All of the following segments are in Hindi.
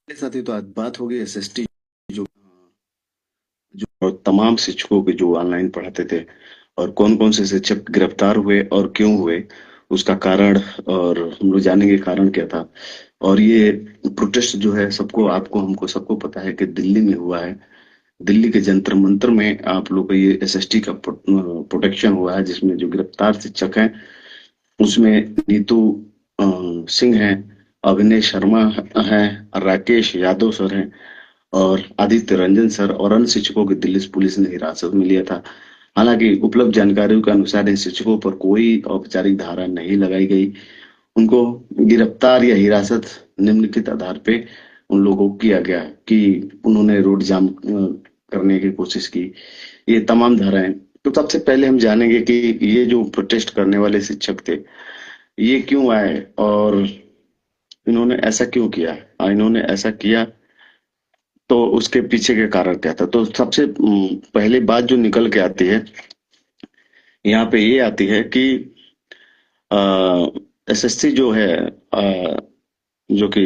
मेरे साथ ही तो आज बात होगी एसएसटी जो जो तमाम शिक्षकों के जो ऑनलाइन पढ़ाते थे और कौन कौन से शिक्षक गिरफ्तार हुए और क्यों हुए उसका कारण। और हम लोग जानेंगे कारण क्या था। और ये प्रोटेस्ट जो है सबको आपको हमको सबको पता है कि दिल्ली में हुआ है। दिल्ली के जंतर मंतर में आप लोग का ये एसएसटी का प्रोटेक्शन हुआ है जिसमें जो गिरफ्तार शिक्षक हैं उसमें नीतू सिंह है, अभिनय शर्मा है, राकेश यादव सर हैं और आदित्य रंजन सर और अन्य शिक्षकों को दिल्ली पुलिस ने हिरासत में लिया था। हालांकि उपलब्ध जानकारियों के अनुसार इन शिक्षकों पर कोई औपचारिक धारा नहीं लगाई गई। उनको गिरफ्तार या हिरासत निम्नलिखित आधार पे उन लोगों को किया गया कि उन्होंने रोड जाम करने की कोशिश की। ये तमाम धाराएं। तो सबसे पहले हम जानेंगे कि ये जो प्रोटेस्ट करने वाले शिक्षक थे ये क्यों आए और इन्होंने ऐसा क्यों किया। इन्होंने ऐसा किया तो उसके पीछे के कारण क्या था। तो सबसे पहले बात जो निकल के आती है यहाँ पे ये आती है कि एसएससी जो है जो कि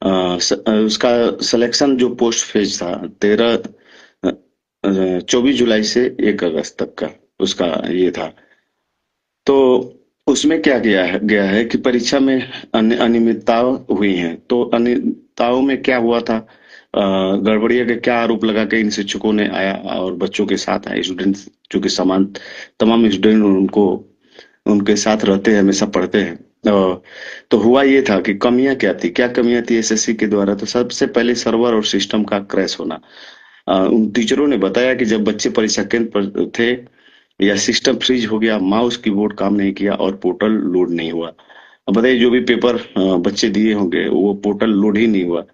उसका सिलेक्शन जो पोस्ट फेज था 24 जुलाई से 1 अगस्त तक का उसका ये था। तो उसमें क्या किया है गया है कि परीक्षा में अनियमितता हुई हैं। तो अनियमितताओं में क्या हुआ था, गड़बड़िया के क्या आरोप लगा के इन शिक्षकों ने आया और बच्चों के साथ आए स्टूडेंट्स जो कि समान तमाम स्टूडेंट उनको उनके साथ रहते हैं, हमेशा पढ़ते हैं। तो हुआ ये था कि कमियां क्या थी, क्या कमियां थी एसएससी के द्वारा। तो सबसे पहले सर्वर और सिस्टम का क्रैश होना। उन टीचरों ने बताया कि जब बच्चे परीक्षा केंद्र पर थे या सिस्टम फ्रीज हो गया, माउस कीबोर्ड काम नहीं किया और पोर्टल लोड नहीं हुआ। अब बताइए जो भी पेपर बच्चे दिए होंगे वो पोर्टल लोड ही नहीं हुआ।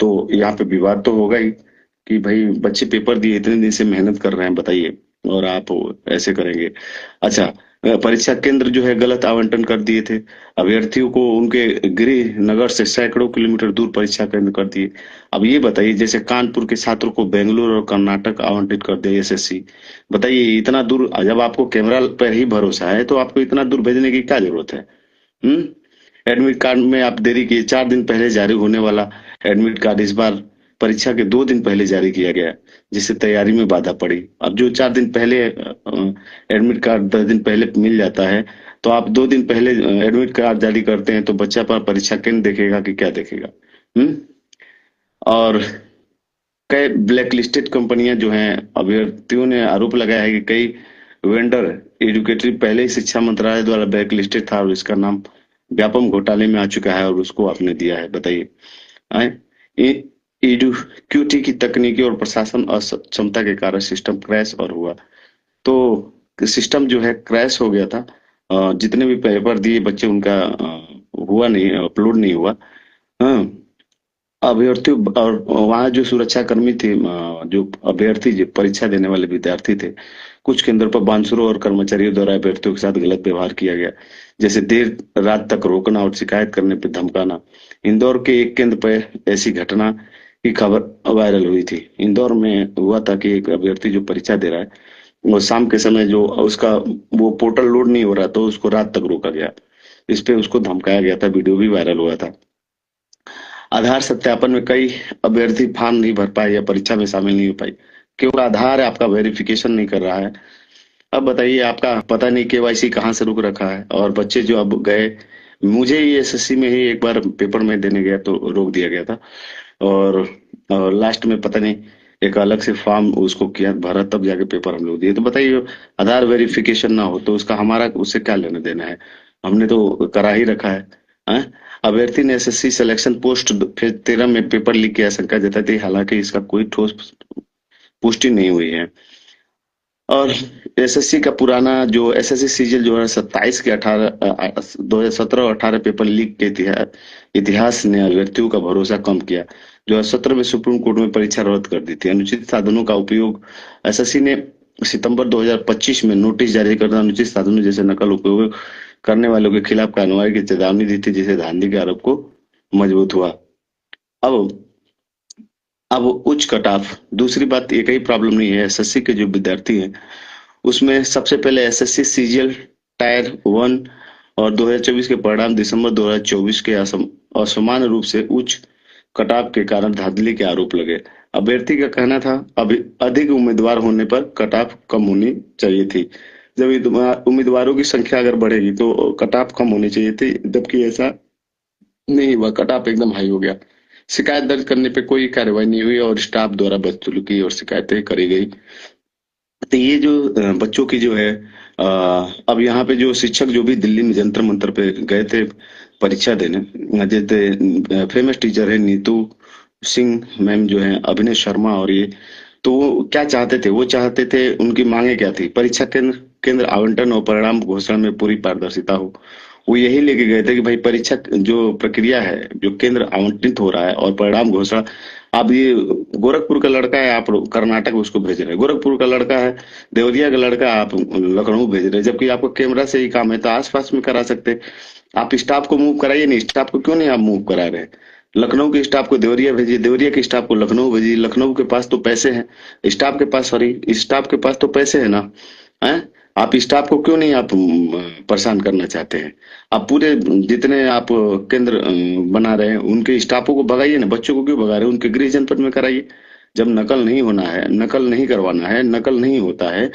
तो यहाँ पे विवाद तो होगा ही कि भाई बच्चे पेपर दिए, इतने दिन से मेहनत कर रहे हैं, बताइए और आप ऐसे करेंगे। अच्छा, परीक्षा केंद्र जो है गलत आवंटन कर दिए थे। अभ्यर्थियों को उनके गृह नगर से सैकड़ों किलोमीटर दूर परीक्षा केंद्र कर दिए। अब ये बताइए जैसे कानपुर के छात्रों को बेंगलुरु और कर्नाटक आवंटित कर दिया एसएससी। बताइए इतना दूर, जब आपको कैमरा पर ही भरोसा है तो आपको इतना दूर भेजने की क्या जरूरत है। हम्म। एडमिट कार्ड में आप देरी किए, 4 दिन पहले जारी होने वाला एडमिट कार्ड इस बार परीक्षा के 2 दिन पहले जारी किया गया जिससे तैयारी में बाधा पड़ी। अब जो 4 दिन पहले एडमिट कार्ड 10 दिन पहले मिल जाता है तो आप 2 दिन पहले एडमिट कार्ड जारी करते हैं तो बच्चा पर परीक्षा केंद्र देखेगा कि क्या देखेगा। हम्म। और कई ब्लैकलिस्टेड कंपनियां जो हैं, अभ्यर्थियों ने आरोप लगाया है कि कई वेंडर एडुकेटरी पहले ही शिक्षा मंत्रालय द्वारा ब्लैकलिस्टेड था और इसका नाम व्यापम घोटाले में आ चुका है और उसको आपने दिया है। बताइए एडुक्यूटी की तकनीकी और प्रशासन अक्षमता के कारण सिस्टम क्रैश और हुआ। तो सिस्टम जो है क्रैश हो गया था। जितने भी पेपर दिए बच्चे उनका हुआ नहीं, अपलोड नहीं हुआ। हाँ, अभ्यर्थी और वहाँ जो सुरक्षा कर्मी थे, जो अभ्यर्थी जो परीक्षा देने वाले विद्यार्थी थे, कुछ केंद्रों पर बांसुरों और कर्मचारियों द्वारा अभ्यर्थियों के साथ गलत व्यवहार किया गया, जैसे देर रात तक रोकना और शिकायत करने पर धमकाना। इंदौर के एक केंद्र पर ऐसी घटना की खबर वायरल हुई थी। इंदौर में हुआ था कि एक अभ्यर्थी जो परीक्षा दे रहा है वो शाम के समय जो उसका वो पोर्टल लोड नहीं हो रहा तो उसको रात तक रोका गया। इस पे उसको धमकाया गया था, वीडियो भी वायरल हुआ था। आधार सत्यापन में कई अभ्यर्थी फॉर्म नहीं भर पाए या परीक्षा में शामिल नहीं हो पाई। केवल आधार आपका वेरिफिकेशन नहीं कर रहा है। अब बताइए आपका पता नहीं केवाईसी कहाँ से रुक रखा है और बच्चे जो अब गए, मुझे ये एसएससी में ही एक बार पेपर में देने गया तो रोक दिया गया था। और, और लास्ट में पता नहीं एक अलग से फॉर्म उसको किया भरा तब जाके पेपर हम लोग दिए। तो बताइए आधार वेरिफिकेशन ना हो तो उसका हमारा उससे क्या लेना देना है। हमने तो करा ही रखा है। हैं? अभ्यर्थी ने एसएससी सिलेक्शन पोस्ट फिर 13 में पेपर लीक की आशंका जताई थी, हालांकि इसका कोई ठोस पुष्टि नहीं हुई है। और एसएससी का पुराना जो एसएससी सीजल जो है 27 के 2017 और 18 पेपर लीक के इतिहास ने अभ्यर्थियों का भरोसा कम किया। 2017 में सुप्रीम कोर्ट में परीक्षा रद्द कर दी थी। अनुचित साधनों का उपयोग, एसएससी ने सितंबर 2025 में नोटिस जारी कर अनुचित साधनों जैसे नकल उपयोग करने वालों के खिलाफ कार्रवाई की चेतावनी दी थी जिससे धांधली के आरोप को मजबूत हुआ। अब अब उच्च कट ऑफ, दूसरी बात एक ही प्रॉब्लम नहीं है एसएससी के जो विद्यार्थी हैं उसमें सबसे पहले एसएससी सीजीएल टायर 1 और 2024 के परिणाम दिसंबर 2024 के असमान रूप से उच्च कटाव के कारण धांधली के आरोप लगे। अभ्यर्थी का कहना था अभी अधिक उम्मीदवार होने पर कटाव कम होनी चाहिए थी। जब उम्मीदवारों की संख्या अगर बढ़ेगी तो कटाव कम होनी चाहिए थी, जबकि ऐसा नहीं हुआ, कटाव एकदम हाई हो गया। शिकायत दर्ज करने पे कोई कार्रवाई नहीं हुई और स्टाफ द्वारा बदसलूकी और शिकायतें करी गई। तो ये जो बच्चों की जो है अ, अब यहाँ पे जो शिक्षक जो भी दिल्ली में जंतर मंतर पे गए थे परीक्षा देने, जैसे फेमस टीचर है नीतू सिंह मैम जो है, अभिनय शर्मा और ये, तो वो क्या चाहते थे, वो चाहते थे, उनकी मांगे क्या थी, परीक्षा केंद्र केंद्र आवंटन और परिणाम घोषणा में पूरी पारदर्शिता हो। वो यही लेके गए थे कि भाई परीक्षा जो प्रक्रिया है, जो केंद्र आवंटित हो रहा है और परिणाम घोषणा, आप ये गोरखपुर का लड़का है, आप कर्नाटक उसको भेज रहे हैं, गोरखपुर का लड़का है, देवरिया का लड़का आप लखनऊ भेज रहे हैं, जबकि आपको कैमरा से ही काम है तो आसपास में करा सकते हैं। आप स्टाफ को मूव कराइए, नहीं स्टाफ को क्यों नहीं आप मूव करा रहे हैं? लखनऊ के स्टाफ को देवरिया भेजिए, देवरिया के स्टाफ को लखनऊ भेजिए, लखनऊ के पास तो पैसे हैं, स्टाफ के पास, सॉरी, स्टाफ के पास तो पैसे है ना, हैं? आप स्टाफ को क्यों नहीं आप परेशान करना चाहते हैं? आप पूरे जितने आप केंद्र बना रहे हैं उनके स्टाफों को भगाइए ना, बच्चों को क्यों भगा रहे हैं? उनके गृह जनपद में कराइए। जब नकल नहीं होना है, नकल नहीं करवाना है, नकल नहीं होता है,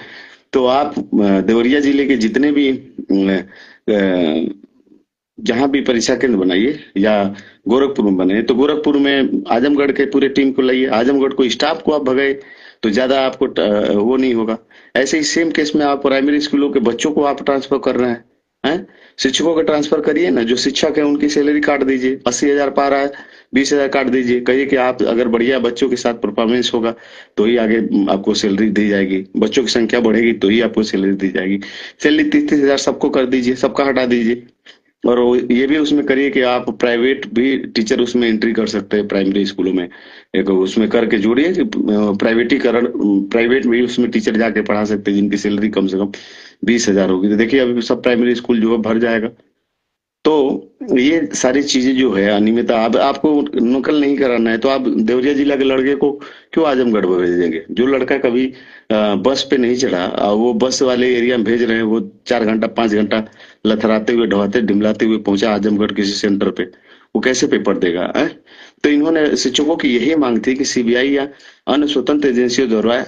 तो आप देवरिया जिले के जितने भी जहां भी परीक्षा केंद्र बनाइए, या गोरखपुर में बने तो गोरखपुर में आजमगढ़ के पूरे टीम को लाइए, आजमगढ़ को स्टाफ को आप भगाए तो ज्यादा आपको वो नहीं होगा। ऐसे ही सेम केस में आप प्राइमरी स्कूलों के बच्चों को आप ट्रांसफर कर रहे हैं? शिक्षकों का ट्रांसफर करिए ना, जो शिक्षक है उनकी सैलरी काट दीजिए, 80,000 पा रहा है, 20,000 काट दीजिए, कहिए कि आप अगर बढ़िया बच्चों के साथ परफॉर्मेंस होगा तो ही आगे आपको सैलरी दी जाएगी, बच्चों की संख्या बढ़ेगी तो ही आपको सैलरी दी जाएगी। सैलरी 30,000 सबको कर दीजिए, सबका हटा दीजिए। और ये भी उसमें करिए कि आप प्राइवेट भी टीचर उसमें एंट्री कर सकते हैं प्राइमरी स्कूलों में, एक उसमें करके जोड़िए कि प्राइवेटीकरण, प्राइवेट में भी उसमें टीचर जाके पढ़ा सकते हैं जिनकी सैलरी कम से कम 20,000 होगी, तो देखिए अभी सब प्राइमरी स्कूल जो है भर जाएगा। तो ये सारी चीजें जो है अनियमितता, अब आपको नकल नहीं कराना है तो आप देवरिया जिला के लड़के को क्यों आजमगढ़ में भेजेंगे? जो लड़का कभी बस पे नहीं चढ़ा, वो बस वाले एरिया में भेज रहे हैं, वो 4 घंटा 5 घंटा लथराते हुए ढवाते डिमलाते हुए पहुंचा आजमगढ़ किसी सेंटर पे, वो कैसे पेपर देगा है? तो इन्होंने, शिक्षकों की यही मांग थी कि सीबीआई या अन्य स्वतंत्र एजेंसियों द्वारा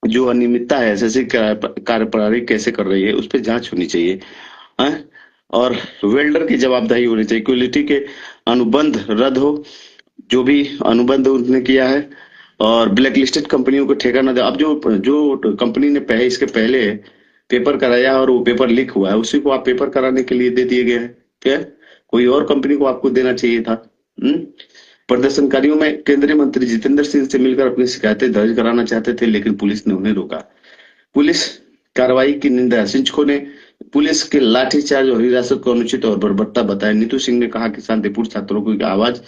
जो अनियमितता है, एसएससी कार्यप्रणाली कैसे कर रही है, उस पर जांच होनी चाहिए, हैं? और वेल्डर की जवाबदेही होनी चाहिए, क्वालिटी के अनुबंध रद्द हो, जो भी अनुबंध उन्होंने किया है, और ब्लैक लिस्टेड कंपनियों को ठेका न दे। अब जो जो कंपनी ने पहले, इसके पहले पेपर कराया और वो पेपर लीक हुआ है, उसी को आप पेपर कराने के लिए दे दिए गए हैं क्या? कोई और कंपनी को आपको देना चाहिए था। हम्म? प्रदर्शनकारियों में केंद्रीय मंत्री जितेंद्र सिंह से मिलकर अपनी शिकायतें दर्ज कराना चाहते थे, लेकिन पुलिस ने उन्हें रोका। पुलिस कार्रवाई की निंदा, शिक्षकों ने पुलिस के लाठीचार्ज और हिरासत को अनुचित और बर्बरता बताया। नीतू सिंह ने कहा कि शांतिपूर्ण छात्रों की आवाज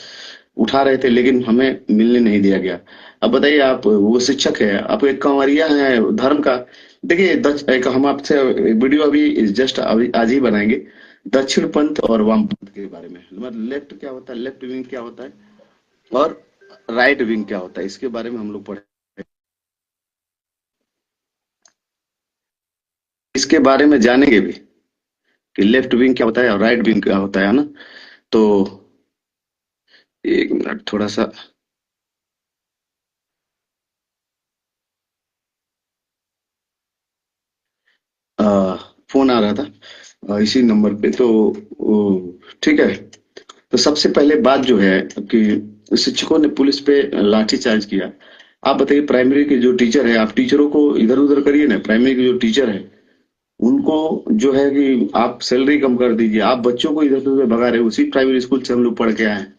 उठा रहे थे लेकिन हमें मिलने नहीं दिया गया। अब बताइए, आप वो शिक्षक है, आप एक कंवरिया है धर्म का। देखिए एक हम आपसे वीडियो अभी जस्ट अभी आज ही बनाएंगे दक्षिण पंथ और वाम पंथ के बारे में, मतलब लेफ्ट क्या होता है, लेफ्ट विंग क्या होता है और राइट विंग क्या होता है, इसके बारे में हम लोग पढ़े, इसके बारे में जानेंगे भी कि लेफ्ट विंग क्या होता है और राइट विंग क्या होता है ना। तो एक मिनट थोड़ा सा आ, फोन आ रहा था इसी नंबर पे, तो ठीक है। तो सबसे पहले बात जो है कि शिक्षकों ने पुलिस पे लाठीचार्ज किया। आप बताइए, प्राइमरी के जो टीचर है, आप टीचरों को इधर उधर करिए ना, प्राइमरी के जो टीचर है उनको जो है कि आप सैलरी कम कर दीजिए, आप बच्चों को इधर उधर भगा रहे हो। उसी प्राइमरी स्कूल से हम लोग पढ़ के आए हैं।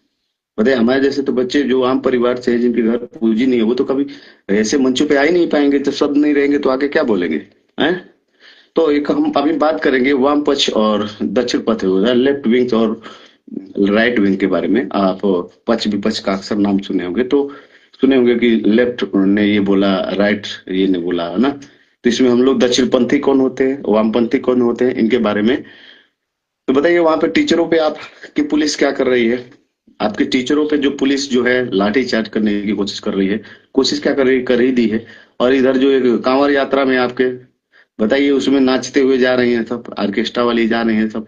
बताइए, हमारे जैसे तो बच्चे जो आम परिवार से है, जिनके घर पूंजी नहीं है, वो तो कभी ऐसे मंचों पे आ ही नहीं पाएंगे, जब शब्द नहीं रहेंगे तो आगे क्या बोलेंगे, हैं? तो एक हम अभी बात करेंगे वाम पक्ष और दक्षिण पथ, लेफ्ट विंग और राइट विंग के बारे में। आप पक्ष विपक्ष का अक्सर नाम सुने होंगे, तो सुने होंगे कि लेफ्ट ने ये बोला, राइट ये ने बोला, है ना? तो इसमें हम लोग दक्षिणपंथी कौन होते हैं, वामपंथी कौन होते हैं, इनके बारे में तो बताइए। वहां पे टीचरों पे आपकी पुलिस क्या कर रही है? आपके टीचरों पे जो पुलिस जो है लाठीचार्ज करने की कोशिश कर रही है, कोशिश क्या कर रही, कर ही दी है। और इधर जो एक कांवड़ यात्रा में आपके, बताइए, उसमें नाचते हुए जा रही हैं सब, ऑर्केस्ट्रा वाली जा रही हैं सब,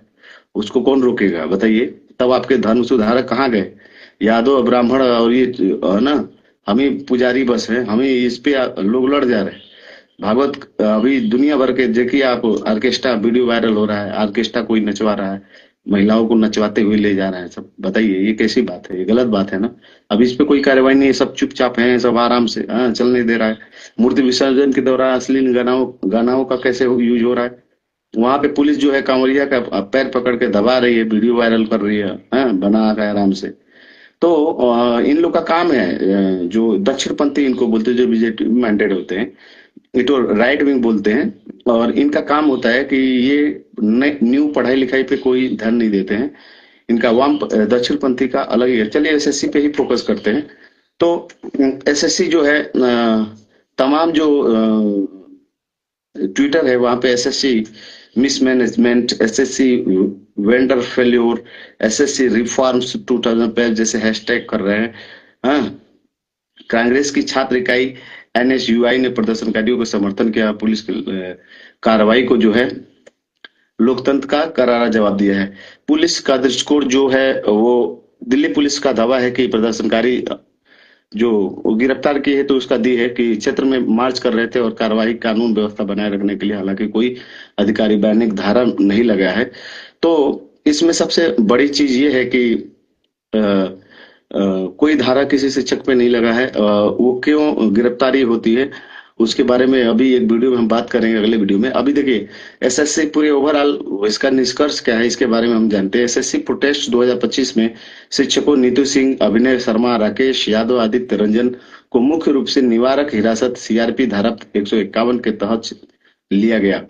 उसको कौन रोकेगा बताइए? तब आपके धर्म सुधारक कहाँ गए? यादव ब्राह्मण और ये है ना, हम ही पुजारी बस है, हम ही इस पे लोग लड़ जा रहे हैं। भागवत अभी दुनिया भर के देखिए आप, ऑर्केस्ट्रा वीडियो वायरल हो रहा है, ऑर्केस्ट्रा कोई नचवा रहा है, महिलाओं को नचवाते हुए ले जा रहा है सब। बताइए ये कैसी बात है, ये गलत बात है ना। अब इस पे कोई कार्रवाई नहीं है, सब चुपचाप हैं, सब आराम से चलने दे रहा है। मूर्ति विसर्जन के दौरान अश्लील गानाओं गानाओं का कैसे यूज हो रहा है, वहां पे पुलिस जो है कांवरिया का पैर पकड़ के दबा रही है, वीडियो वायरल कर रही है, बना कर आराम से। तो इन लोग का काम है, जो दक्षिणपंथी इनको बोलते हैं, जो बीजेपी मैंडेट होते हैं, ये तो राइट विंग बोलते हैं। और इनका काम होता है कि ये न्यू पढ़ाई लिखाई पे कोई ध्यान नहीं देते हैं। इनका दक्षिणपंथी का अलग ही है। चलिए एसएससी पे ही फोकस करते हैं। तो एसएससी जो है तमाम जो ट्विटर है वहां पे SSC mismanagement, SSC vendor failure, SSC reforms 2005 जैसे हैशटैग कर रहे हैं। हाँ, कांग्रेस की छात्र इकाई एनएसयूआई ने प्रदर्शनकारियों का समर्थन किया। पुलिस की कार्रवाई को जो है लोकतंत्र का करारा जवाब दिया है। पुलिस का दृष्टिकोण जो है वो, दिल्ली पुलिस का दावा है कि प्रदर्शनकारी जो गिरफ्तार किए है तो उसका दी है कि क्षेत्र में मार्च कर रहे थे और कार्रवाई कानून व्यवस्था बनाए रखने के लिए, हालांकि कोई अधिकारी वैनिक धारा नहीं लगा है। तो इसमें सबसे बड़ी चीज ये है कि कोई धारा किसी शिक्षक पे नहीं लगा है। वो क्यों गिरफ्तारी होती है उसके बारे में अभी एक वीडियो में हम बात करेंगे, अगले वीडियो में। अभी देखिए एसएससी पूरे ओवरऑल इसका निष्कर्ष क्या है इसके बारे में हम जानते हैं। एसएससी प्रोटेस्ट 2025 में शिक्षकों नीतू सिंह, अभिनय शर्मा, राकेश यादव, आदित्य रंजन को मुख्य रूप से निवारक हिरासत सीआरपी धारा 151 के तहत लिया गया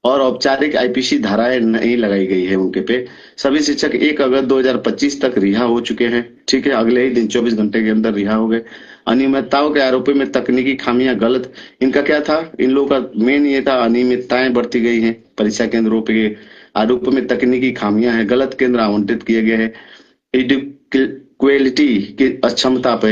और औपचारिक आईपीसी धाराएं नहीं लगाई गई है उनके पे। सभी शिक्षक 1 अगस्त 2025 तक रिहा हो चुके हैं। ठीक है, अगले ही दिन 24 घंटे के अंदर रिहा हो गए। अनियमितताओं के आरोपी में तकनीकी खामियां गलत, इनका क्या था, इन लोगों का मेन ये था अनियमितताएं बढ़ती गई हैं परीक्षा केंद्रों पे, आरोप में तकनीकी खामियां हैं, गलत केंद्र आवंटित किए गए हैं, क्वालिटी की अक्षमता पे,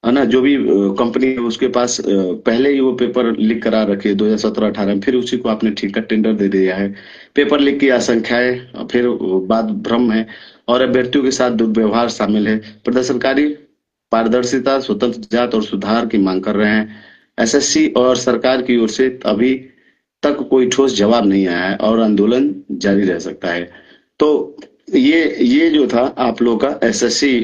है ना, जो भी कंपनी है उसके पास पहले ही वो पेपर लीक करा रखे 2017-18 में, फिर उसी को आपने ठीक का टेंडर दे दिया है। पेपर लीक की आशंकाएं, फिर बात भ्रम है और अभ्यर्थियों के साथ दुर्व्यवहार शामिल है। प्रदर्शनकारी पारदर्शिता, स्वतंत्र जांच और सुधार की मांग कर रहे हैं। एसएससी और सरकार की ओर से अभी तक कोई ठोस जवाब नहीं आया है और आंदोलन जारी रह सकता है। तो ये जो था आप लोग का एसएससी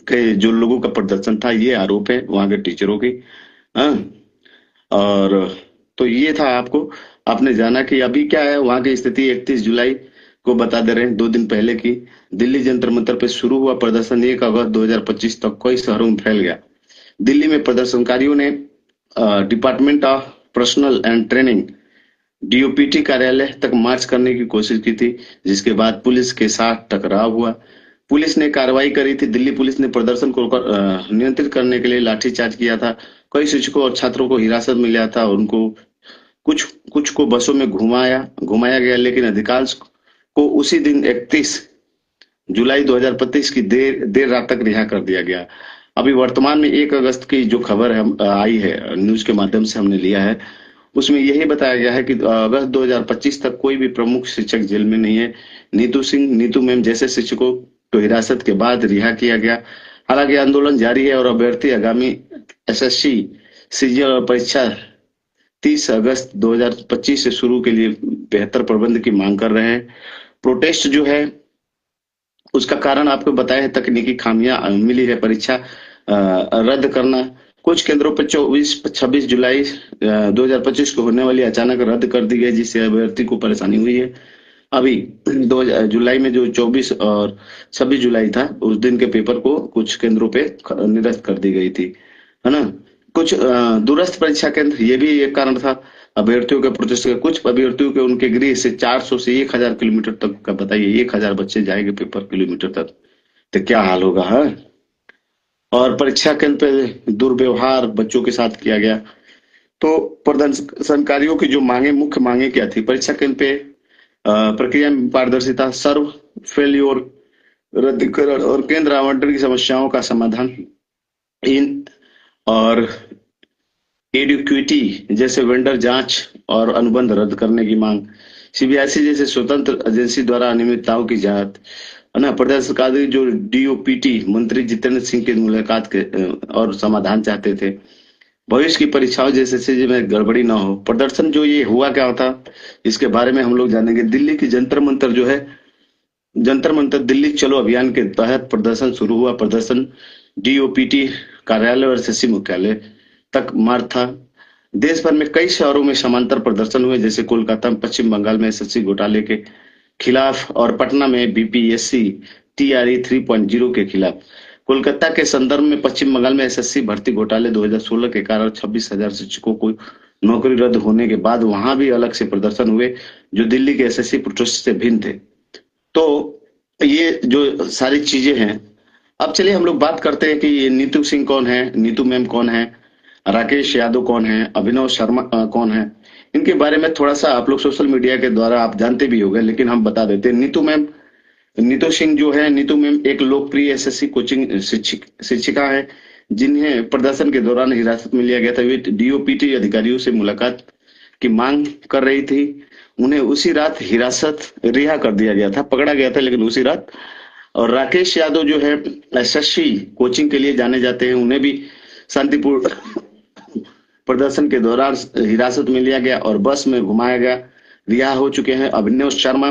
के जो लोगों का प्रदर्शन था, ये आरोप है वहां के टीचरों की। हाँ, और तो ये था, आपको आपने जाना कि अभी क्या है वहां की स्थिति। 31 जुलाई को बता दे रहे हैं, 2 दिन पहले की। दिल्ली जंतर मंतर पे शुरू हुआ प्रदर्शन 1 अगस्त 2025 तक कई शहरों में फैल गया। दिल्ली में प्रदर्शनकारियों ने department of personal and training DOPT कार्यालय तक मार्च करने की कोशिश की थी, जिसके बाद पुलिस के साथ टकराव हुआ। पुलिस ने कार्रवाई करी थी। दिल्ली पुलिस ने प्रदर्शन को नियंत्रित करने के लिए लाठीचार्ज किया था। कई शिक्षकों और छात्रों को हिरासत में लिया था और उनको कुछ कुछ को बसों में घुमाया घुमाया गया, लेकिन अधिकांश को उसी दिन 31 जुलाई 2025 की देर देर रात तक रिहा कर दिया गया। अभी वर्तमान में 1 अगस्त की जो खबर है आई है, न्यूज के माध्यम से हमने लिया है, उसमें यही बताया गया है कि अगस्त 2025 तक कोई भी प्रमुख शिक्षक जेल में नहीं है। नीतू सिंह, नीतू मैम जैसे शिक्षकों को हिरासत के बाद रिहा किया गया। हालांकि आंदोलन जारी है और अभ्यर्थी आगामी एसएससी सीजीएल परीक्षा 30 अगस्त 2025 से शुरू के लिए बेहतर प्रबंध की मांग कर रहे हैं। प्रोटेस्ट जो है उसका कारण आपको बताया है, तकनीकी खामियां मिली है, परीक्षा रद्द करना। कुछ केंद्रों पर 24-26 जुलाई 2025 को होने वाली अचानक रद्द कर दी गई, जिससे अभ्यर्थी को परेशानी हुई है। अभी 2 जुलाई में जो 24 और 26 जुलाई था, उस दिन के पेपर को कुछ केंद्रों पे निरस्त कर दी गई थी, है ना। कुछ दूरस्थ परीक्षा केंद्र, ये भी एक कारण था अभ्यर्थियों के प्रोटेस्ट का। कुछ अभ्यर्थियों के उनके गृह से 400 से 1000 किलोमीटर तक का, बताइए 1000 बच्चे जाएंगे पेपर किलोमीटर तक, तो क्या हाल होगा, है। और परीक्षा केंद्र पे दुर्व्यवहार बच्चों के साथ किया गया। तो प्रदर्शनकारियों की जो मुख्य मांगे क्या थी, परीक्षा केंद्र पे प्रक्रिया में पारदर्शिता, सर्व फेल्योर रद्दीकरण और केंद्र आवंटन की समस्याओं का समाधान, इन और एडिक्विटी जैसे वेंडर जांच और अनुबंध रद्द करने की मांग, सीबीएसई जैसे स्वतंत्र एजेंसी द्वारा अनियमितताओं की जांच, है ना, प्रदर्शनकारी जो डीओपीटी मंत्री जितेंद्र सिंह की मुलाकात के और समाधान चाहते थे। भविष्य की परीक्षाओं जैसे चीज में गड़बड़ी ना हो। प्रदर्शन जो ये हुआ क्या था, इसके बारे में हम लोग जानेंगे। दिल्ली की जंतर मंतर जो है, जंतर मंतर दिल्ली चलो अभियान के तहत प्रदर्शन शुरू हुआ। प्रदर्शन डीओपीटी कार्यालय और एसएससी मुख्यालय तक मार्च था। देश भर में कई शहरों में समांतर प्रदर्शन हुए, जैसे कोलकाता में, पश्चिम बंगाल में एसएससी घोटाले के खिलाफ और पटना में बीपीएससी टीआरई 3.0 के खिलाफ। कोलकाता के संदर्भ में पश्चिम बंगाल में एसएससी भर्ती घोटाले 2016 के कारण 26,000 शिक्षकों को नौकरी रद्द होने के बाद वहां भी अलग से प्रदर्शन हुए, जो दिल्ली के एसएससी प्रोटेस्ट से भिन्न थे। तो ये जो सारी चीजें हैं, अब चलिए हम लोग बात करते हैं कि ये नीतू सिंह कौन है, नीतू मैम कौन है, राकेश यादव कौन है, अभिनव शर्मा कौन है। इनके बारे में थोड़ा सा आप लोग सोशल मीडिया के द्वारा आप जानते भी होंगे, लेकिन हम बता देते हैं। नीतू सिंह जो है, नीतू मैम एक लोकप्रिय एसएससी कोचिंग शिक्षिका है, जिन्हें प्रदर्शन के दौरान हिरासत में लिया गया था। वे डीओपीटी अधिकारियों से मुलाकात की मांग कर रही थी। उन्हें उसी रात हिरासत रिहा कर दिया गया था, पकड़ा गया था लेकिन उसी रात। और राकेश यादव जो है, एसएससी कोचिंग के लिए जाने जाते हैं, उन्हें भी शांतिपूर्ण प्रदर्शन के दौरान हिरासत में लिया गया और बस में घुमाया गया, रिहा हो चुके हैं। अभिनव शर्मा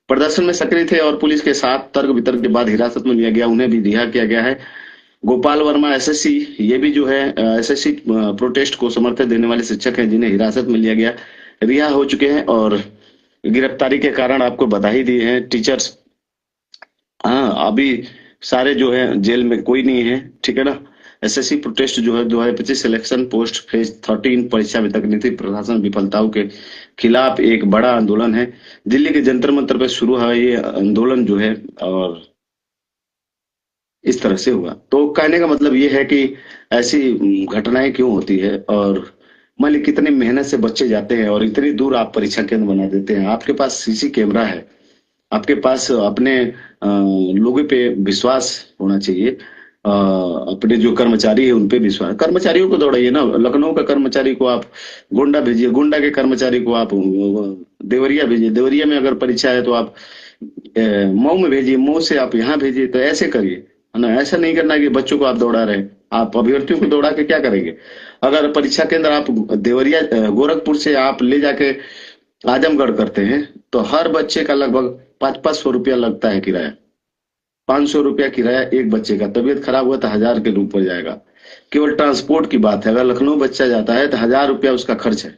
प्रदर्शन में सक्रिय थे और पुलिस के साथ तर्क वितर्क के बाद हिरासत में लिया गया, उन्हें भी रिहा किया गया है। गोपाल वर्मा एसएससी, ये भी जो है एसएससी प्रोटेस्ट को समर्थन देने वाले शिक्षक हैं, जिन्हें हिरासत में लिया गया, रिहा हो चुके हैं। और गिरफ्तारी के कारण आपको बधाई दी है टीचर्स। हाँ, अभी सारे जो है जेल में, कोई नहीं है, ठीक है ना। एसएससी प्रोटेस्ट जो है 2025 सिलेक्शन पोस्ट फेज 13 परीक्षा में तकनीकी प्रशासन विफलताओं के खिलाफ एक बड़ा आंदोलन है। दिल्ली के जंतर मंतर पर शुरू हुआ ये आंदोलन जो है, और इस तरह से हुआ। तो कहने का मतलब ये है कि ऐसी घटनाएं क्यों होती है, और मान ली कितनी मेहनत से बच्चे जाते हैं और इतनी दूर आप परीक्षा केंद्र बना देते हैं। आपके पास सीसी कैमरा है, आपके पास अपने लोगों पे विश्वास होना चाहिए। अपने जो कर्मचारी है उन पे विश्वास, कर्मचारियों को दौड़ाइए ना। लखनऊ का कर्मचारी को आप गोंडा भेजिए, गोंडा के कर्मचारी को आप देवरिया भेजिए, देवरिया में अगर परीक्षा है तो आप मऊ में भेजिए, मऊ से आप यहाँ भेजिए। तो ऐसे करिए, है ना। ऐसा नहीं करना कि बच्चों को आप दौड़ा रहे हैं। आप अभ्यर्थियों को दौड़ा के क्या करेंगे। अगर परीक्षा केंद्र आप देवरिया गोरखपुर से आप ले जाके आजमगढ़ करते हैं, तो हर बच्चे का लगभग 500-500 रुपया लगता है किराया। 500 रुपया किराया एक बच्चे का। तबीयत खराब हुआ तो 1,000 के ऊपर जाएगा। केवल ट्रांसपोर्ट की बात है, अगर लखनऊ बच्चा जाता है तो 1,000 रुपया उसका खर्च है।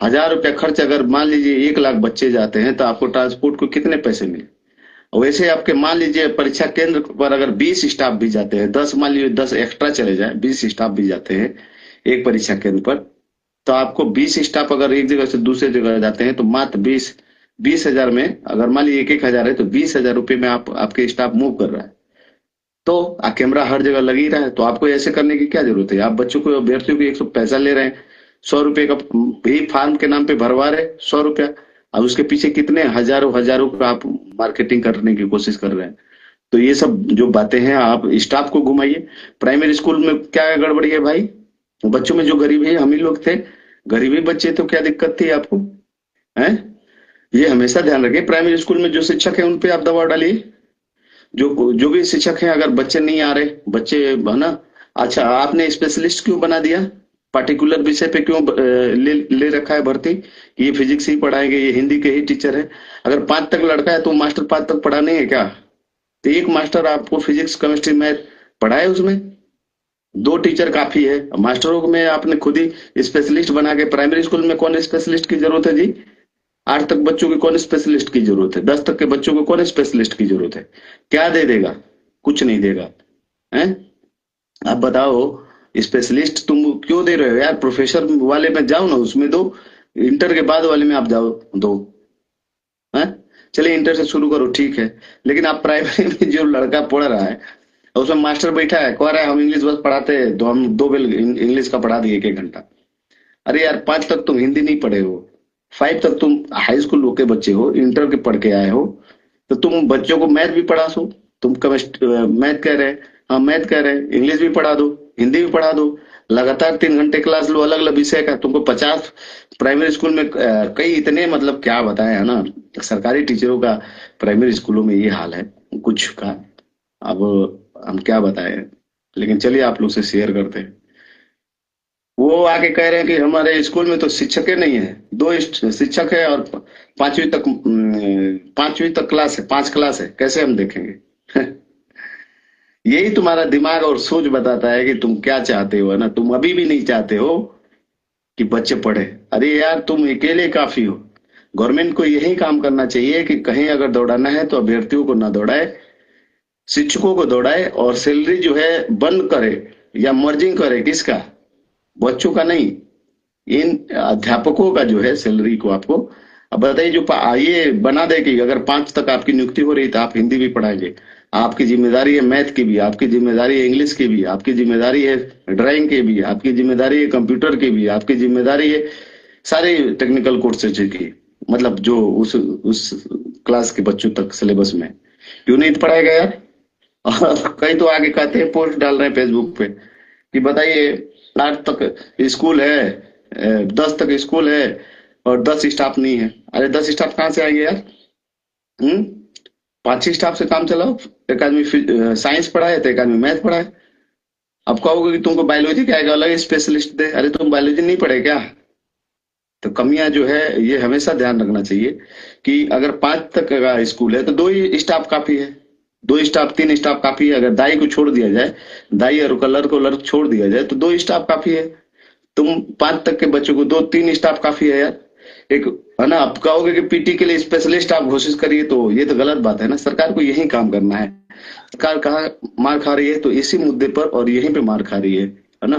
1,000 रुपया खर्च, अगर मान लीजिए 1 लाख बच्चे जाते हैं तो आपको ट्रांसपोर्ट को कितने पैसे मिले। और वैसे आपके मान लीजिए परीक्षा केंद्र पर अगर 20 स्टाफ भी जाते हैं, 10 मान लीजिए 10 एक्स्ट्रा चले जाए, 20 स्टाफ भी जाते हैं एक परीक्षा केंद्र पर, तो आपको 20 स्टाफ अगर एक जगह से दूसरे जगह जाते हैं तो मात्र 20,000 में, अगर मान लीजिए 1,000 है तो 20,000 रुपये में आप आपके स्टाफ मूव कर रहा है। तो कैमरा हर जगह लग ही रहा है, तो आपको ऐसे करने की क्या जरूरत है। आप बच्चों को, अभ्यर्थियों को 100 पैसा ले रहे हैं, 100 रुपए का भी फार्म के नाम पे भरवा रहे, 100 रुपया। अब उसके पीछे कितने हजारों हजारों का आप मार्केटिंग करने की कोशिश कर रहे हैं। तो ये सब जो बातें हैं, आप स्टाफ को घुमाइए। प्राइमरी स्कूल में क्या गड़बड़ी है भाई, बच्चों में जो गरीबी है, हम ही लोग थे गरीबी बच्चे, तो क्या दिक्कत थी आपको, है। ये हमेशा ध्यान रखें, प्राइमरी स्कूल में जो शिक्षक है उन पे आप दबाव डालिए। जो जो भी शिक्षक हैं, अगर बच्चे नहीं आ रहे, बच्चे, है ना। अच्छा, आपने स्पेशलिस्ट क्यों बना दिया, पार्टिकुलर विषय पे क्यों ले रखा है भर्ती कि ये फिजिक्स ही पढ़ाएंगे, ये हिंदी के ही टीचर है। अगर 5 तक लड़का है तो मास्टर 5 तक पढ़ाने है क्या। तो एक मास्टर आपको फिजिक्स केमिस्ट्री मैथ पढ़ाए, उसमें 2 टीचर काफी है। मास्टरों में आपने खुद ही स्पेशलिस्ट बना के, प्राइमरी स्कूल में कौन स्पेशलिस्ट की जरूरत है जी। 8 तक बच्चों की कौन स्पेशलिस्ट की जरूरत है, 10 तक के बच्चों को कौन स्पेशलिस्ट की जरूरत है। क्या दे देगा, कुछ नहीं देगा, है। आप बताओ, स्पेशलिस्ट तुम क्यों दे रहे हो यार। प्रोफेसर वाले में जाओ ना, उसमें दो। इंटर के बाद वाले में आप जाओ, दो, है। चलिए इंटर से शुरू करो, ठीक है। लेकिन आप प्राइमरी में जो लड़का पढ़ रहा है, और उसमें मास्टर बैठा है, कह रहा है हम इंग्लिश बस पढ़ाते हैं, तो हम 2 बिल इंग्लिश का पढ़ा दिए 1-1 घंटा। अरे यार, 5 तक तुम हिंदी नहीं पढ़े हो, 5 तक तुम हाई स्कूल के बच्चे हो, इंटर के पढ़ के आए हो, तो तुम बच्चों को मैथ भी पढ़ा सो। तुम केमिस्ट्री मैथ कह रहे हैं, हाँ मैथ कह रहे हैं, इंग्लिश भी पढ़ा दो, हिंदी भी पढ़ा दो। लगातार 3 घंटे क्लास लो अलग अलग विषय का। तुमको 50 प्राइमरी स्कूल में कई इतने, मतलब क्या बताएं, है ना। सरकारी टीचरों का प्राइमरी स्कूलों में ये हाल है। कुछ का। अब हम क्या बताएं, लेकिन चलिए आप लोग से शेयर करते हैं। वो आके कह रहे हैं कि हमारे स्कूल में तो शिक्षक ही नहीं है, दो शिक्षक है और पांचवी तक क्लास है, 5 क्लास है, कैसे हम देखेंगे? यही तुम्हारा दिमाग और सोच बताता है कि तुम क्या चाहते हो, है ना? तुम अभी भी नहीं चाहते हो कि बच्चे पढ़े। अरे यार, तुम अकेले काफी हो। गवर्नमेंट को यही काम करना चाहिए कि कहीं अगर दौड़ाना है तो अभ्यर्थियों को ना दौड़ाए, शिक्षकों को दौड़ाए, और सैलरी जो है बंद करे या मर्जिंग करे, किसका? बच्चों का नहीं, इन अध्यापकों का जो है सैलरी को आपको। अब बताइए, जो ये बना दे कि अगर 5 तक आपकी नियुक्ति हो रही तो आप हिंदी भी पढ़ाएंगे। आपकी जिम्मेदारी है मैथ की भी, आपकी जिम्मेदारी है इंग्लिश की भी, आपकी जिम्मेदारी है ड्राइंग की भी, आपकी जिम्मेदारी है कंप्यूटर की भी, आपकी जिम्मेदारी है सारे टेक्निकल कोर्सेज की। मतलब जो उस क्लास के बच्चों तक सिलेबस में क्यों नहीं पढ़ाएगा यार? और कई तो आगे कहते हैं, पोस्ट डाल रहे हैं फेसबुक पे कि बताइए, 8 तक स्कूल है, 10 तक स्कूल है और 10 स्टाफ नहीं है। अरे 10 स्टाफ कहाँ से आएंगे यार? हम्म 5 ही स्टाफ से काम चलाओ। एक आदमी साइंस पढ़ाए तो एक आदमी मैथ पढ़ाए। अब कहोगे कि तुमको बायोलॉजी का एक अलग स्पेशलिस्ट दे, अरे तुम बायोलॉजी नहीं पढ़े क्या? तो कमियां जो है, ये हमेशा ध्यान रखना चाहिए कि अगर 5 तक का स्कूल है तो 2 ही स्टाफ काफी है। 2 स्टाफ, 3 स्टाफ काफी है। अगर दाई को छोड़ दिया जाए, दाई और कलर को लर छोड़ दिया जाए तो 2 स्टाफ काफी है। तुम 5 तक के बच्चों को 2 3 स्टाफ काफी है यार। एक, है ना? आप कहोगे कि पीटी के लिए स्पेशलिस्ट आप घोषित करिए, तो ये तो गलत बात है ना। सरकार को यही काम करना है। सरकार कहाँ मार खा रही है? तो इसी मुद्दे पर और यहीं पे मार खा रही है ना?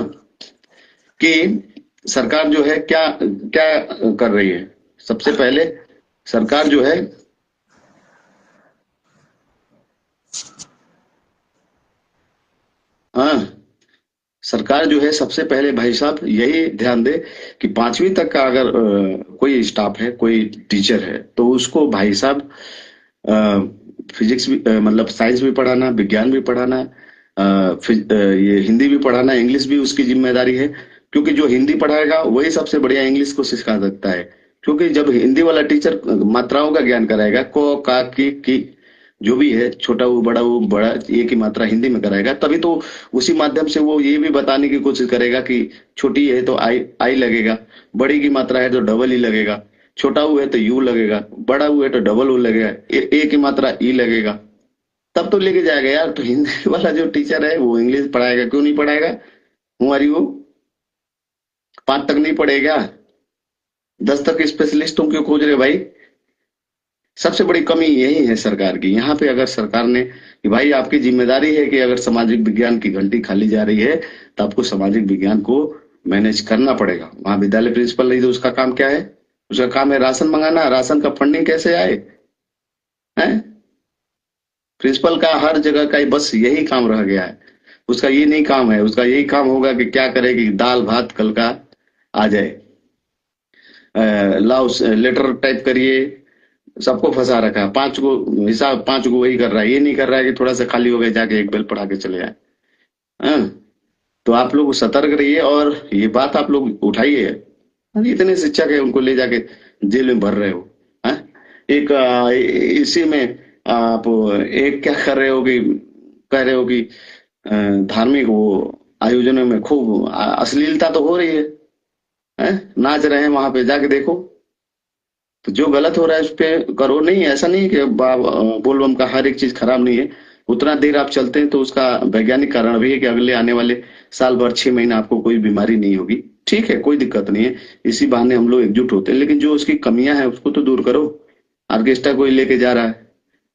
कि सरकार जो है क्या क्या कर रही है। सबसे पहले सरकार जो है, हाँ, सरकार जो है सबसे पहले भाई साहब यही ध्यान दे कि 5वीं तक का अगर कोई स्टाफ है, कोई टीचर है, तो उसको भाई साहब फिजिक्स भी, मतलब साइंस भी पढ़ाना, विज्ञान भी पढ़ाना, ये हिंदी भी पढ़ाना, इंग्लिश भी उसकी जिम्मेदारी है। क्योंकि जो हिंदी पढ़ाएगा वही सबसे बढ़िया इंग्लिश को सिखा सकता है। क्योंकि जब हिंदी वाला टीचर मात्राओं का ज्ञान कराएगा, को का की जो भी है, छोटा वो बड़ा वो बड़ा, एक ही मात्रा हिंदी में कराएगा, तभी तो उसी माध्यम से वो ये भी बताने की कोशिश करेगा कि छोटी है तो आई आई लगेगा, बड़ी की मात्रा है तो डबल ई लगेगा, छोटा ऊ है तो यू लगेगा, बड़ा ऊ है तो डबल ऊ लगेगा, ए की मात्रा ई लगेगा। तब तो लेके जाएगा यार। तो हिंदी वाला जो टीचर है वो इंग्लिश पढ़ाएगा, क्यों नहीं पढ़ाएगा? हमारी वो 5 तक नहीं पढ़ेगा? 10 तक स्पेशलिस्ट तुम क्यों खोज रहे हो भाई? सबसे बड़ी कमी यही है सरकार की। यहाँ पे अगर सरकार ने कि भाई आपकी जिम्मेदारी है कि अगर सामाजिक विज्ञान की घंटी खाली जा रही है तो आपको सामाजिक विज्ञान को मैनेज करना पड़ेगा। वहां विद्यालय प्रिंसिपल नहीं तो उसका काम क्या है? उसका काम है राशन मंगाना। राशन का फंडिंग कैसे आए? है प्रिंसिपल का हर जगह का बस यही काम रह गया है। उसका ये नहीं काम है, उसका यही काम होगा कि क्या करे कि दाल भात कल का आ जाए। लाओ लेटर टाइप करिए, सबको फंसा रखा है। 5 को हिसाब, 5 को वही कर रहा है। ये नहीं कर रहा है कि थोड़ा सा खाली हो गया जाके एक बेल पढ़ा के चले आए। हाँ? तो आप लोग सतर्क रहिए और ये बात आप लोग उठाइए। अरे इतने शिक्षक है, उनको ले जाके जेल में भर रहे हो। हाँ? एक इसी में आप एक क्या कर रहे हो कि कह रहे हो कि धार्मिक वो आयोजनों में खूब अश्लीलता तो हो रही है। हैं? नाच रहे हैं वहां पे, जाके देखो। तो जो गलत हो रहा है उस पे करो। नहीं, ऐसा नहीं कि बोलबम का हर एक चीज खराब नहीं है। उतना देर आप चलते हैं तो उसका वैज्ञानिक कारण भी है कि अगले आने वाले साल भर 6 महीना आपको कोई बीमारी नहीं होगी। ठीक है, कोई दिक्कत नहीं है। इसी बहाने हम लोग एकजुट होते हैं, लेकिन जो उसकी कमियां हैं उसको तो दूर करो। ऑर्केस्ट्रा कोई लेके जा रहा है,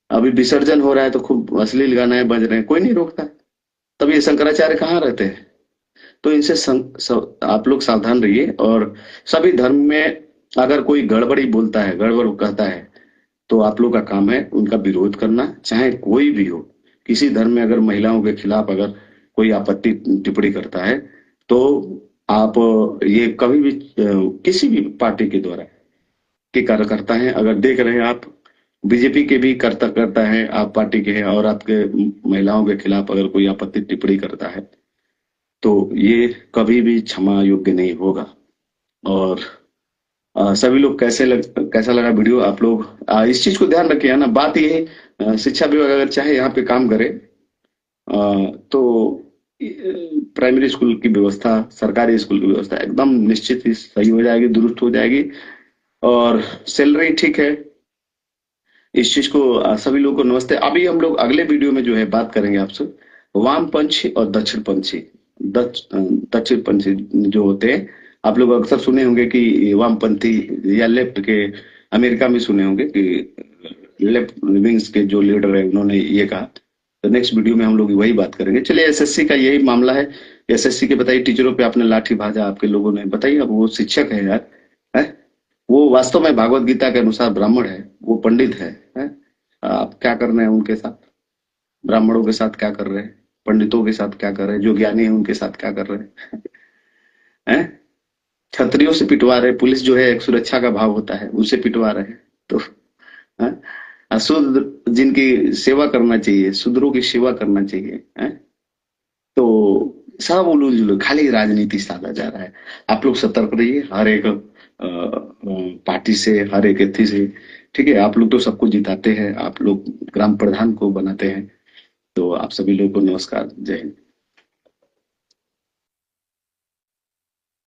अभी विसर्जन हो रहा है तो खूब अश्लील गाने बज रहे हैं, कोई नहीं रोकता। तब ये शंकराचार्य कहाँ रहते हैं? तो इनसे आप लोग सावधान रहिए। और सभी धर्म में अगर कोई गड़बड़ी बोलता है, गड़बड़ कहता है, तो आप लोग का काम है उनका विरोध करना, चाहे कोई भी हो। किसी धर्म में अगर महिलाओं के खिलाफ अगर कोई आपत्ति टिप्पणी करता है, तो आप ये कभी भी किसी भी पार्टी के द्वारा के कार्यकर्ता हैं, अगर देख रहे हैं आप, बीजेपी के भी करता करता है, आप पार्टी के हैं और आपके महिलाओं के खिलाफ अगर कोई आपत्ति टिप्पणी करता है, तो ये कभी भी क्षमा योग्य नहीं होगा। और सभी लोग कैसा लगा वीडियो? आप लोग इस चीज को ध्यान रखिए, है ना? बात ये है, शिक्षा विभाग अगर चाहे यहाँ पे काम करे, तो प्राइमरी स्कूल की व्यवस्था, सरकारी स्कूल की व्यवस्था एकदम निश्चित ही सही हो जाएगी, दुरुस्त हो जाएगी। और सैलरी ठीक है। इस चीज को सभी लोगों को नमस्ते। अभी हम लोग अगले वीडियो में जो है बात करेंगे आपसे वामपंथी और दक्षिणपंथी। दक्षिणपंथी जो होते हैं, आप लोग अक्सर सुने होंगे कि वामपंथी या लेफ्ट के, अमेरिका में सुने होंगे कि लेफ्ट विंग्स के जो लीडर है उन्होंने ये कहा। तो नेक्स्ट वीडियो में हम लोग वही बात करेंगे। चलिए, एसएससी का यही मामला है। एसएससी के बताइए, टीचरों पे आपने लाठी भाजा आपके लोगों ने, बताइए। अब वो शिक्षक है यार, है? वो वास्तव में भागवत गीता के अनुसार ब्राह्मण है, वो पंडित है? आप क्या कर रहे हैं उनके साथ? ब्राह्मणों के साथ क्या कर रहे हैं? पंडितों के साथ क्या कर रहे हैं? जो ज्ञानी है उनके साथ क्या कर रहे हैं? क्षत्रियों से पिटवा रहे हैं। पुलिस जो है एक सुरक्षा का भाव होता है, उनसे पिटवा रहे हैं। तो हैं? शूद्र जिनकी सेवा करना चाहिए, शूद्रों की सेवा करना चाहिए, हैं? तो सब उलूल जुलूल खाली राजनीति साधा जा रहा है। आप लोग सतर्क रहिए, हर एक पार्टी से, हर एक एथी से। ठीक है, आप लोग तो सबको जिताते हैं, आप लोग ग्राम प्रधान को बनाते हैं। तो आप सभी लोगों को नमस्कार, जय हिंद।